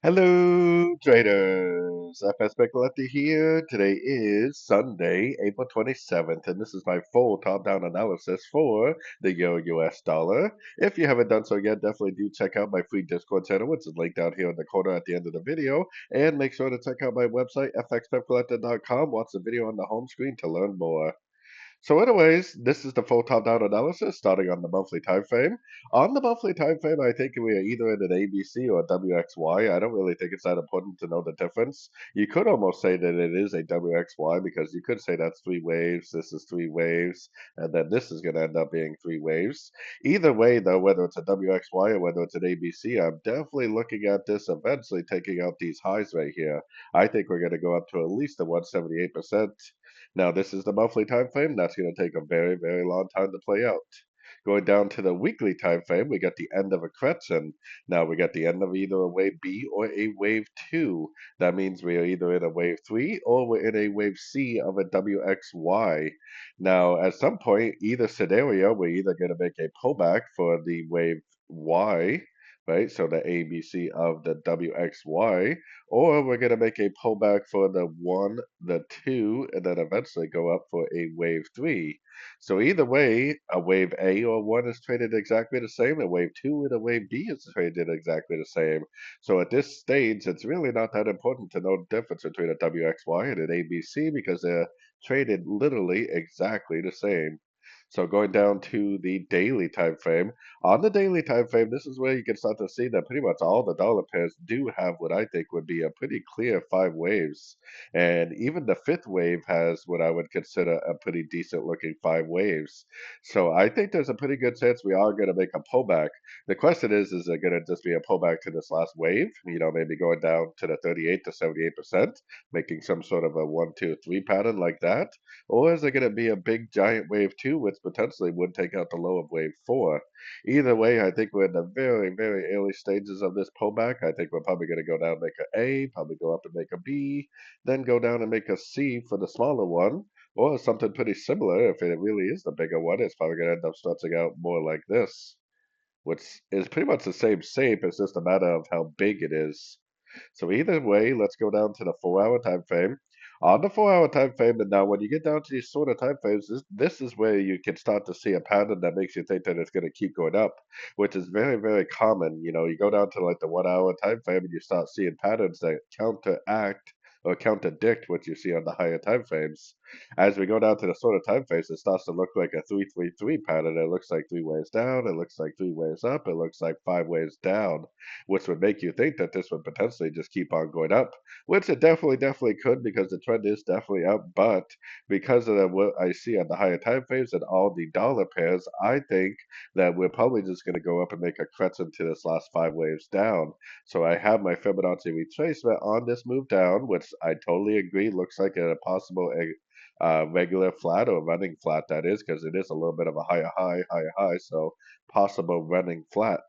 Hello, traders. FX Pip Collector here. Today is Sunday, April 27th, and this is my full top-down analysis for the Euro-US dollar. If you haven't done so yet, definitely do check out my free Discord channel, which is linked down here in the corner at the end of the video. And make sure to check out my website, fxpipcollector.com. Watch the video on the home screen to learn more. So anyways, this is the full top-down analysis starting on the monthly time frame. On the monthly time frame, I think we are either in an ABC or a WXY. I don't really think it's that important to know the difference. You could almost say that it is a WXY because you could say that's three waves, this is three waves, and then this is going to end up being three waves. Either way, though, whether it's a WXY or whether it's an ABC, I'm definitely looking at this eventually taking out these highs right here. I think we're going to go up to at least the 178%. Now, this is the monthly time frame. That's going to take a very, very long time to play out. Going down to the weekly time frame, we got the end of a correction. Now we got the end of either a wave B or a wave 2. That means we are either in a wave 3 or we're in a wave C of a WXY. Now, at some point, either scenario, we're either going to make a pullback for the wave Y, right? So the ABC of the WXY, or we're going to make a pullback for the 1, the 2, and then eventually go up for a wave 3. So either way, a wave A or 1 is traded exactly the same, a wave 2 and a wave B is traded exactly the same. So at this stage, it's really not that important to know the difference between a WXY and an ABC because they're traded literally exactly the same. So going down to the daily time frame, on the daily time frame, this is where you can start to see that pretty much all the dollar pairs do have what I think would be a pretty clear five waves. And even the fifth wave has what I would consider a pretty decent looking five waves. So I think there's a pretty good chance we are going to make a pullback. The question is it going to just be a pullback to this last wave? You know, maybe going down to the 38 to 78%, making some sort of a 1, 2, 3 pattern like that? Or is it going to be a big giant wave two, which potentially would take out the low of wave four? Either way, I think we're in the very, very early stages of this pullback. I think we're probably going to go down and make an A, probably go up and make a B, then go down and make a C for the smaller one, or something pretty similar. If it really is the bigger one, it's probably going to end up stretching out more like this, which is pretty much the same shape. It's just a matter of how big it is. So either way, let's go down to the 4 hour time frame. On the 4 hour time frame, and now when you get down to these sort of time frames, this is where you can start to see a pattern that makes you think that it's going to keep going up, which is very, very common. You know, you go down to like the 1 hour time frame and you start seeing patterns that counteract or contradict what you see on the higher time frames. As we go down to the sort of time frames, it starts to look like a 3-3-3 pattern. It looks like three waves down, it looks like three waves up, it looks like five waves down, which would make you think that this would potentially just keep on going up, which it definitely could because the trend is definitely up. But because of what I see on the higher time frames and all the dollar pairs, I think that we're probably just going to go up and make a crescent to this last five waves down. So I have my Fibonacci retracement on this move down, which I totally agree looks like a possible regular flat or running flat, that is, because it is a little bit of a higher high, so possible running flat.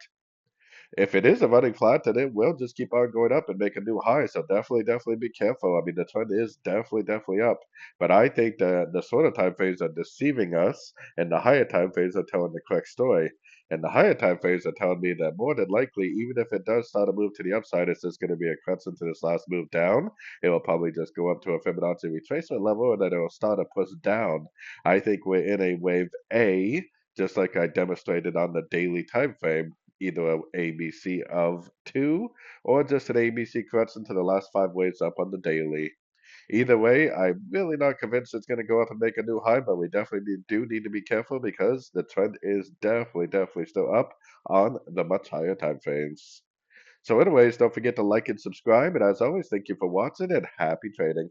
If it is a running flat, then it will just keep on going up and make a new high. So definitely be careful. I mean, the trend is definitely up. But I think the sort of time frames are deceiving us, and the higher time frames are telling the correct story. And the higher time frames are telling me that more than likely, even if it does start to move to the upside, it's just going to be a crescent to this last move down. It will probably just go up to a Fibonacci retracement level, and then it will start to push down. I think we're in a wave A, just like I demonstrated on the daily time frame, either a ABC of 2 or just an ABC correction to the last five waves up on the daily. Either way, I'm really not convinced it's going to go up and make a new high, but we definitely do need to be careful because the trend is definitely still up on the much higher time frames. So anyways, don't forget to like and subscribe, and as always, thank you for watching and happy trading.